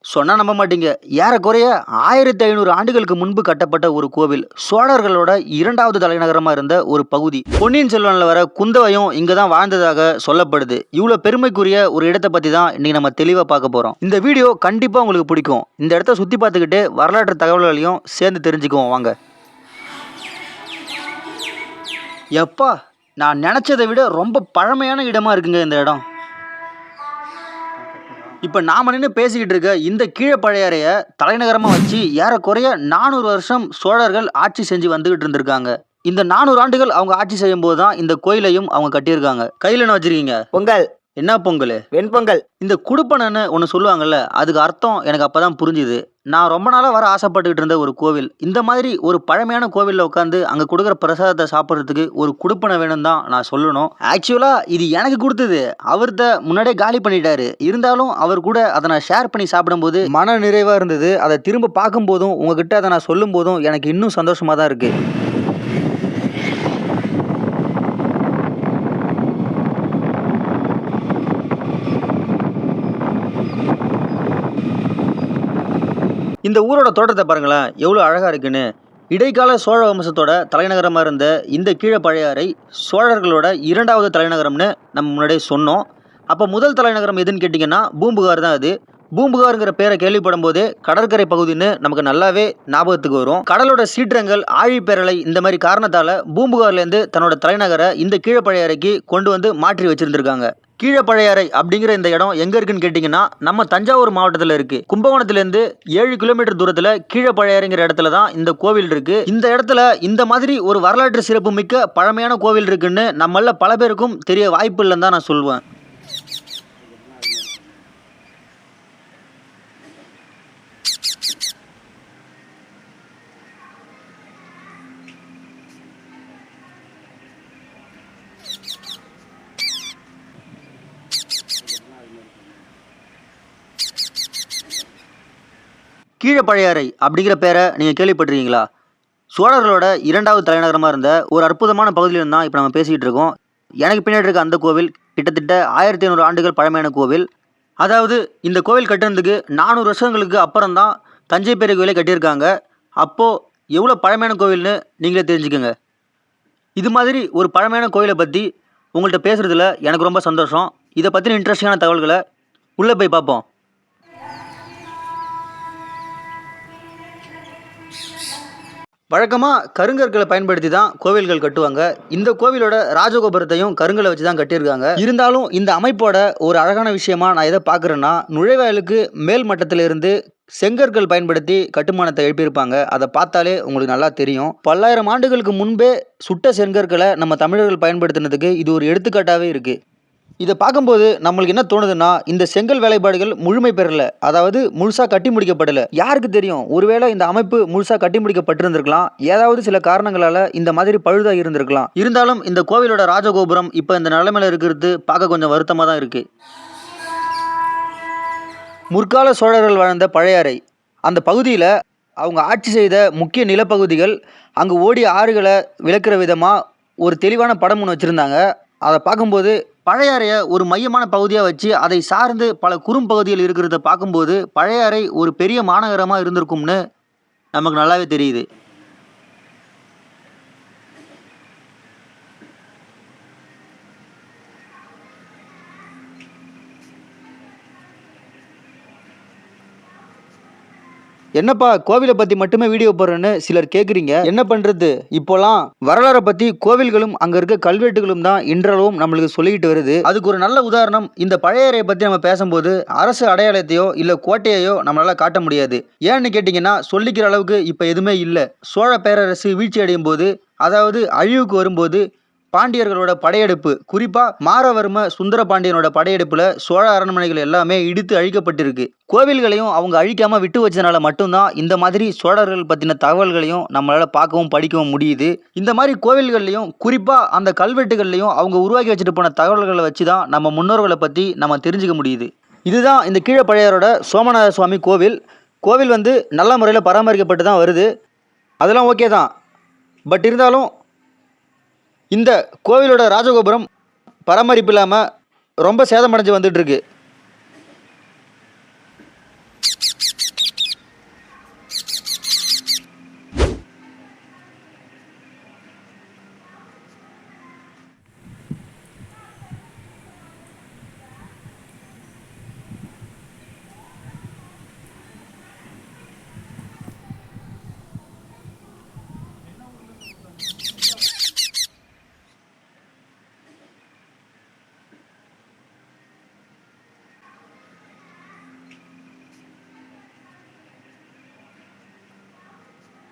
சொன்னா நம்ப மாட்டீங்க. ஏறக்குறைய 1500 ஆண்டுகளுக்கு முன்பு கட்டப்பட்ட ஒரு கோவில். சோழர்களோட 2வது தலைநகரமா இருந்த ஒரு பகுதி. பொன்னியின் செல்வன்ல வர குந்தவையும் இங்க தான் வாழ்ந்ததாக சொல்லப்படுது. இவ்ளோ பெருமைக்குரிய ஒரு இடத்த பத்தி தான் இன்னைக்கு நம்ம தெளிவா பார்க்க போறோம். இந்த வீடியோ கண்டிப்பா உங்களுக்கு பிடிக்கும். இந்த இடத்த சுத்தி பார்த்துக்கிட்டு வரலாற்று தகவல்களையும் சேர்ந்து தெரிஞ்சுக்குவோம் வாங்க. எப்பா, நான் நினைச்சதை விட ரொம்ப பழமையான இடமா இருக்குங்க இந்த இடம். இப்ப நாம நின்னு பேசிக்கிட்டு இருக்க இந்த கீழப்பழையாறைய தலைநகரமா வச்சு ஏறக்குறைய 400 வருஷம் சோழர்கள் ஆட்சி செஞ்சு வந்துகிட்டு இருந்திருக்காங்க. இந்த 400 ஆண்டுகள் அவங்க ஆட்சி செய்யும் போது தான் இந்த கோயிலையும் அவங்க கட்டியிருக்காங்க. கையில என்ன வச்சிருக்கீங்க? பொங்கல். என்ன பொங்கல்? வெண்பொங்கல். இந்த குடுப்பனன்னு ஒன்று சொல்லுவாங்கல்ல, அதுக்கு அர்த்தம் எனக்கு அப்பதான் புரிஞ்சுது. நான் ரொம்ப நாளா வர ஆசைப்பட்டுக்கிட்டு இருந்த ஒரு கோவில். இந்த மாதிரி ஒரு பழமையான கோவில்ல உட்காந்து அங்க கொடுக்குற பிரசாதத்தை சாப்பிட்றதுக்கு ஒரு குடுப்பனை வேணும் தான் நான் சொல்லணும். ஆக்சுவலா இது எனக்கு கொடுத்தது அவர்த முன்னாடியே காலி பண்ணிட்டாரு. இருந்தாலும் அவர் கூட அதை நான் ஷேர் பண்ணி சாப்பிடும்போது மன நிறைவா இருந்தது. அதை திரும்ப பார்க்கும் போதும் உங்ககிட்ட அதை நான் சொல்லும் போதும் எனக்கு இன்னும் சந்தோஷமா தான் இருக்கு. இந்த ஊரோட தோட்டத்தை பாருங்களேன், எவ்வளோ அழகா இருக்குன்னு. இடைக்கால சோழ வம்சத்தோட தலைநகரமாக இருந்த இந்த கீழப்பழையாறை சோழர்களோட 2வது தலைநகரம்னு நம்ம முன்னாடியே சொன்னோம். அப்போ முதல் தலைநகரம் எதுன்னு கேட்டிங்கன்னா பூம்புகார் தான் அது. பூம்புகாருங்கிற பேரை கேள்விப்படும் போதே கடற்கரை பகுதின்னு நமக்கு நல்லாவே ஞாபகத்துக்கு வரும். கடலோட சீற்றங்கள், ஆழிப்பேரலை இந்த மாதிரி காரணத்தால் பூம்புகார்லேருந்து தன்னோட தலைநகரை இந்த கீழப்பழையாறைக்கு கொண்டு வந்து மாற்றி வச்சிருந்திருக்காங்க. கீழப்பழையாறை அப்படிங்கிற இந்த இடம் எங்க இருக்குன்னு கேட்டீங்கன்னா நம்ம தஞ்சாவூர் மாவட்டத்தில் இருக்கு. கும்பகோணத்திலிருந்து 7 கிலோமீட்டர் தூரத்துல கீழப்பழையாறைங்கிற இடத்துல தான் இந்த கோவில் இருக்கு. இந்த இடத்துல இந்த மாதிரி ஒரு வரலாற்று சிறப்பு மிக்க பழமையான கோவில் இருக்குன்னு நம்மள பல பேருக்கும் தெரிய வாய்ப்பு இல்லைன்னு தான் நான் சொல்லுவேன். கீழப்பழையாறை அப்படிங்கிற பேரை நீங்கள் கேள்விப்பட்டிருக்கீங்களா? சோழர்களோட 2வது தலைநகரமாக இருந்த ஒரு அற்புதமான பகுதியில் தான் இப்போ நம்ம பேசிக்கிட்டு இருக்கோம். எனக்கு பின்னாடி இருக்க அந்த கோவில் கிட்டத்தட்ட 1500 ஆண்டுகள் பழமையான கோவில். அதாவது இந்த கோவில் கட்டுறதுக்கு 400 வருஷங்களுக்கு அப்புறம் தான் தஞ்சை பெரிய கோயிலை கட்டியிருக்காங்க. அப்போது எவ்வளோ பழமையான கோவில்னு நீங்களே தெரிஞ்சுக்கோங்க. இது மாதிரி ஒரு பழமையான கோயிலை பற்றி உங்கள்கிட்ட பேசுகிறதுல எனக்கு ரொம்ப சந்தோஷம். இதை பற்றின இன்ட்ரெஸ்டிங்கான தகவல்களை உள்ளே போய் பார்ப்போம். வழக்கமாக கருங்கற்களை பயன்படுத்தி தான் கோவில்கள் கட்டுவாங்க. இந்த கோவிலோட ராஜகோபுரத்தையும் கருங்கலை வச்சு தான் கட்டியிருக்காங்க. இருந்தாலும் இந்த அமைப்போட ஒரு அழகான விஷயமா நான் எதை பார்க்குறேன்னா, நுழைவாயிலுக்கு மேல் மட்டத்திலிருந்து செங்கற்கள் பயன்படுத்தி கட்டுமானத்தை எழுப்பியிருப்பாங்க. அதை பார்த்தாலே உங்களுக்கு நல்லா தெரியும். பல்லாயிரம் ஆண்டுகளுக்கு முன்பே சுட்ட செங்கற்களை நம்ம தமிழர்கள் பயன்படுத்தினதுக்கு இது ஒரு எடுத்துக்காட்டாகவே இருக்குது. இதை பார்க்கும்போது நம்மளுக்கு என்ன தோணுதுன்னா, இந்த செங்கல் வேலைப்பாடுகள் முழுமை பெறல, அதாவது முழுசாக கட்டி முடிக்கப்படலை. யாருக்கு தெரியும், ஒருவேளை இந்த அமைப்பு முழுசாக கட்டி முடிக்கப்பட்டிருந்திருக்கலாம். ஏதாவது சில காரணங்களால் இந்த மாதிரி பழுதாக இருந்திருக்கலாம். இருந்தாலும் இந்த கோவிலோட ராஜகோபுரம் இப்போ இந்த நிலைமையில் இருக்கிறது பார்க்க கொஞ்சம் வருத்தமாக தான் இருக்குது. முற்கால சோழர்கள் வாழ்ந்த பழையாறை அந்த பகுதியில் அவங்க ஆட்சி செய்த முக்கிய நிலப்பகுதிகள், அங்கே ஓடிய ஆறுகளை விளக்குற விதமாக ஒரு தெளிவான படம் ஒன்று வச்சுருந்தாங்க. அதை பார்க்கும்போது பழையாறையை ஒரு மையமான பகுதியாக வச்சு அதை சார்ந்து பல குறும்பகுதிகள் இருக்கிறத பார்க்கும்போது பழையாறை ஒரு பெரிய மாநகரமாக இருந்திருக்கும்னு நமக்கு நல்லாவே தெரியுது. என்னப்பா கோவிலை பற்றி மட்டுமே வீடியோ போடுறேன்னு சிலர் கேட்குறீங்க. என்ன பண்ணுறது, இப்போலாம் வரலாறை பற்றி கோவில்களும் அங்கே இருக்க கல்வெட்டுகளும் தான் இன்றளவும் நம்மளுக்கு சொல்லிக்கிட்டு வருது. அதுக்கு ஒரு நல்ல உதாரணம், இந்த பழையாறையை பற்றி நம்ம பேசும்போது அரசு அடையாளத்தையோ இல்லை கோட்டையையோ நம்மளால் காட்ட முடியாது. ஏன்னு கேட்டிங்கன்னா, சொல்லிக்கிற அளவுக்கு இப்போ எதுவுமே இல்லை. சோழ பேரரசு வீழ்ச்சி அடையும் போது, அதாவது அழிவுக்கு வரும்போது பாண்டியர்களோட படையெடுப்பு, குறிப்பாக மாரவர்ம சுந்தர பாண்டியனோட படையெடுப்பில் சோழ அரண்மனைகள் எல்லாமே இடித்து அழிக்கப்பட்டிருக்கு. கோவில்களையும் அவங்க அழிக்காமல் விட்டு வச்சதுனால மட்டும்தான் இந்த மாதிரி சோழர்கள் பற்றின தகவல்களையும் நம்மளால் பார்க்கவும் படிக்கவும் முடியுது. இந்த மாதிரி கோவில்கள்லையும் குறிப்பாக அந்த கல்வெட்டுகள்லையும் அவங்க உருவாக்கி வச்சுட்டு போன தகவல்களை வச்சு தான் நம்ம முன்னோர்களை பற்றி நம்ம தெரிஞ்சுக்க முடியுது. இதுதான் இந்த கீழப்பழையாரோட சோமநாத சுவாமி கோவில். கோவில் நல்ல முறையில் பராமரிக்கப்பட்டு தான் வருது. அதெல்லாம் ஓகே தான். பட் இருந்தாலும் இந்த கோவிலோட ராஜகோபுரம் பராமரிப்பு இல்லாமல் ரொம்ப சேதமடைஞ்சு வந்துட்டு இருக்கு.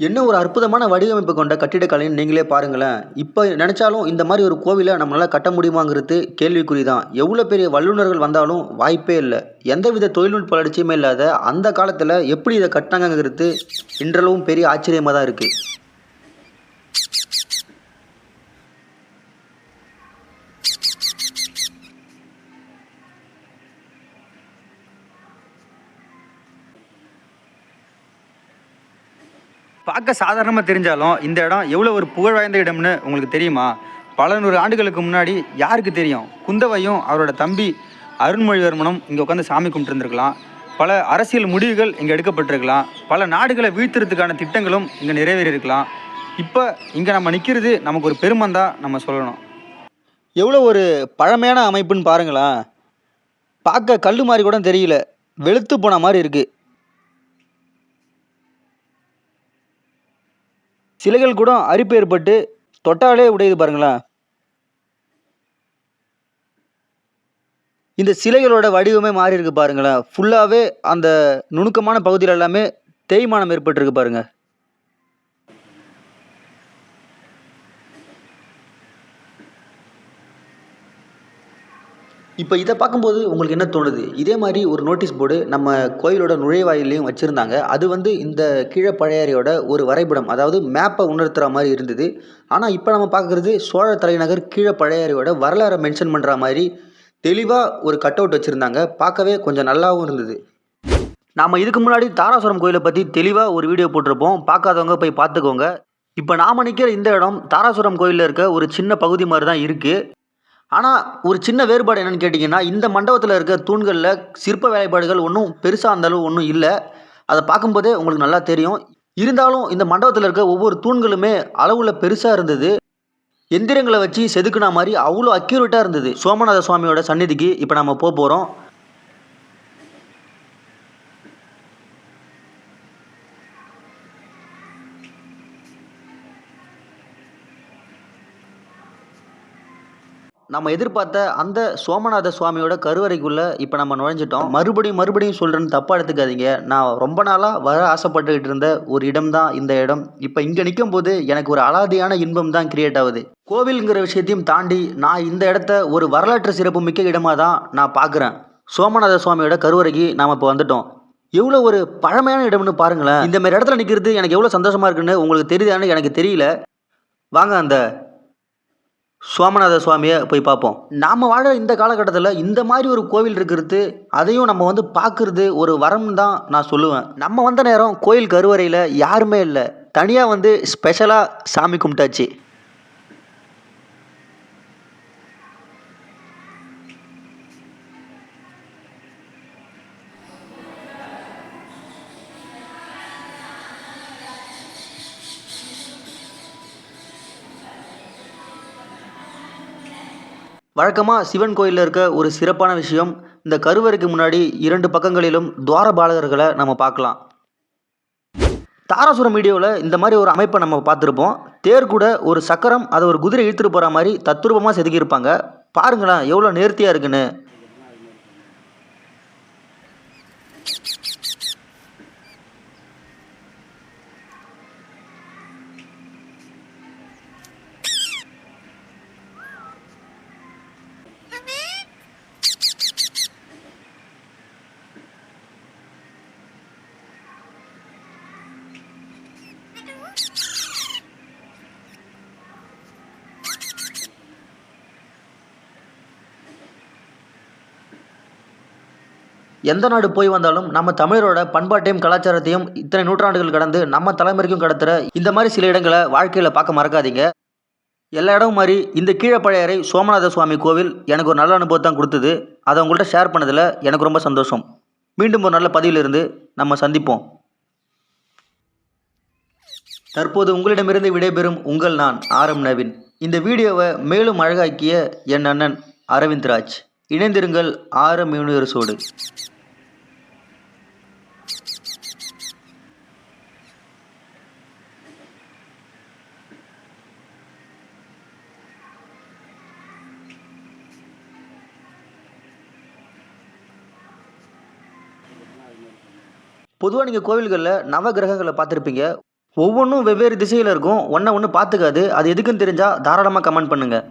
என்ன ஒரு அற்புதமான வடிவமைப்பு கொண்ட கட்டிடக்கலைன்னு நீங்களே பாருங்களேன். இப்ப நெனச்சாலும் இந்த மாரி ஒரு கோவில நம்மளால கட்ட முடியுமாங்கிறது கேள்விக்குறி தான். எவ்வளோ பெரிய வல்லுனர்கள் வந்தாலும் வாய்ப்பே இல்ல. எந்தவித தொழில்நுட்ப வளர்ச்சியுமே இல்லாத அந்த காலத்துல எப்படி இத கட்டுனாங்கங்கிறது இன்றளவும் பெரிய ஆச்சரியமா தான் இருக்கு. பார்க்க சாதாரணமா தெரிஞ்சாலும், இந்த இடம் எவ்வளோ ஒரு புகழ் வாய்ந்த இடம்னு உங்களுக்கு தெரியுமா? பல நூறு ஆண்டுகளுக்கு முன்னாடி யாருக்கு தெரியும்? குந்தவையும் அவரோட தம்பி அருண்மொழிவர்மனும் இங்க உட்காந்து சாமி கும்பிட்டுருந்துருக்கலாம். பல அரசியல் முடிவுகள் இங்க எடுக்கப்பட்டிருக்கலாம். பல நாடுகள வீழ்த்துறதுக்கான திட்டங்களும் இங்க நிறைவேறியிருக்கலாம். இப்ப இங்க நம்ம நிக்கிறது நமக்கு ஒரு பெருமன்னு தான் நம்ம சொல்லணும். எவ்வளோ ஒரு பழமையான அமைப்புன்னு பாருங்களேன். பார்க்க கல்லு மாரி கூட தெரியல. வெளுத்து போன மாரி இருக்கு. சிலைகள் கூட அரிப்பு ஏற்பட்டு தொட்டாலே உடையுது பாருங்களேன். இந்த சிலைகளோட வடிவமே மாறி இருக்கு பாருங்களேன். ஃபுல்லாவே அந்த நுணுக்கமான பகுதியில எல்லாமே தேய்மானம் ஏற்பட்டிருக்கு பாருங்க. இப்ப இத பார்க்கும்போது உங்களுக்கு என்ன தோணுது? இதே மாரி ஒரு நோட்டீஸ் போர்டு நம்ம கோயிலோட நுழைவாயில்லயும் வச்சிருந்தாங்க. அது வந்து இந்த கீழ பழையாறையோட ஒரு வரைபடம். அதாவது மேப்ப உணர்த்துற மாரி இருந்தது. ஆனா இப்ப நம்ம பார்க்குறது சோழ தலைநகர் கீழ பழையாறையோட வரலாற மென்ஷன் பண்ற மாரி தெளிவா ஒரு கட் அவுட் வச்சிருந்தாங்க. பார்க்கவே கொஞ்சம் நல்லாவும் இருந்தது. நாம இதுக்கு முன்னாடி தாராசுரம் கோயில பத்தி தெளிவா ஒரு வீடியோ போட்டிருப்போம். பார்க்காதவங்க போய் பார்த்துக்கோங்க. இப்ப நாம நிக்கிற இந்த இடம் தாராசுரம் கோயில்ல இருக்க ஒரு சின்ன பகுதி மாரி தான் இருக்கு. ஆனா, ஒரு சின்ன வேறுபாடு என்னன்னு கேட்டீங்கன்னா, இந்த மண்டபத்துல இருக்க தூண்கள்ல சிற்ப வேலைப்பாடுகள் ஒண்ணும் பெருசா அந்த அளவு ஒண்ணும் இல்ல. அத பார்க்கும்போதே உங்களுக்கு நல்லா தெரியும். இருந்தாலும் இந்த மண்டபத்துல இருக்க ஒவ்வொரு தூண்களுமே அளவுல பெருசா இருந்தது. எந்திரங்கள வச்சு செதுக்குன மாரி அவ்ளோ அக்யூரேட்டா இருந்தது. சோமநாத சுவாமியோட சந்நிதிக்கு இப்ப நம்ம போறோம். நம்ம எதிர்பார்த்த அந்த சோமநாத சுவாமியோட கருவறைக்குள்ள இப்ப நம்ம நுழைஞ்சுட்டோம். மறுபடியும் சொல்றேன்னு தப்பா எடுத்துக்காதீங்க. நான் ரொம்ப நாளா வர ஆசைப்பட்டுக்கிட்டு இருந்த ஒரு இடம் தான் இந்த இடம். இப்ப இங்க நிக்கும்போது எனக்கு ஒரு அலாதியான இன்பம் தான் கிரியேட் ஆகுது. கோவில்ங்கிற விஷயத்தையும் தாண்டி நான் இந்த இடத்த ஒரு வரலாற்று சிறப்புமிக்க இடமா தான் நான் பார்க்குறேன். சோமநாத சுவாமியோட கருவறைக்கு நாம இப்ப வந்துட்டோம். எவ்வளோ ஒரு பழமையான இடம்னு பாருங்களேன். இந்த மாரி இடத்துல நிக்கிறது எனக்கு எவ்வளோ சந்தோஷமா இருக்குன்னு உங்களுக்கு தெரியுதான்னு எனக்கு தெரியல. வாங்க அந்த சோமநாத சுவாமிய போய் பார்ப்போம். நாம வாழற இந்த காலகட்டத்தில இந்த மாரி ஒரு கோவில் இருக்கிறது, அதையும் நம்ம வந்து பார்க்கிறது ஒரு வரம்னு தான் நான் சொல்லுவேன். நம்ம வந்த நேரம் கோயில் கருவறையில யாருமே இல்ல. தனியா வந்து ஸ்பெஷலா சாமி கும்பிட்டாச்சு. வழக்கமா சிவன் கோயில்ல இருக்க ஒரு சிறப்பான விஷயம், இந்த கருவறைக்கு முன்னாடி 2 பக்கங்களிலும் துவாரபாலகர்கள நம்ம பார்க்கலாம். தாராசுரம் வீடியோல இந்த மாரி ஒரு அமைப்ப நம்ம பார்த்திருப்போம். தேர் கூட ஒரு சக்கரம், அத ஒரு குதிரை இழுத்துட்டு போற மாரி தத்ரூபமா செதுக்கியிருப்பாங்க. பாருங்களேன் எவ்வளோ நேர்த்தியா இருக்குன்னு. எந்த நாடு போய் வந்தாலும் நம்ம தமிழரோட பண்பாட்டையும் கலாச்சாரத்தையும் இத்தனை நூற்றாண்டுகள் கடந்து நம்ம தலைமுறைக்கும் கடத்துற இந்த மாதிரி சில இடங்களை வாழ்க்கையில பார்க்க மறக்காதீங்க. எல்லா இடமும் மாதிரி இந்த கீழப்பழையாறை சோமநாத சுவாமி கோவில் எனக்கு ஒரு நல்ல அனுபவத்தை தான் கொடுத்தது. அதை உங்கள்கிட்ட ஷேர் பண்ணதில் எனக்கு ரொம்ப சந்தோஷம். மீண்டும் ஒரு நல்ல பதிவிலிருந்து நம்ம சந்திப்போம். தற்போது உங்களிடமிருந்து விடைபெறும் உங்கள் நான் ஆரம் நவீன். இந்த வீடியோவை மேலும் அழகாக்கிய என் அண்ணன் அரவிந்த் ராஜ். இணைந்திருங்கள் ஆரம் யூனிவர்ஸோடு. பொதுவாக நீங்கள் கோவில்களில் நவ கிரகங்களை பார்த்துருப்பீங்க. ஒவ்வொன்றும் வெவ்வேறு திசையில் இருக்கும், ஒன்றை ஒன்று பார்த்துக்காது. அது எதுக்குன்னு தெரிஞ்சால் தாராளமாக கமெண்ட் பண்ணுங்கள்.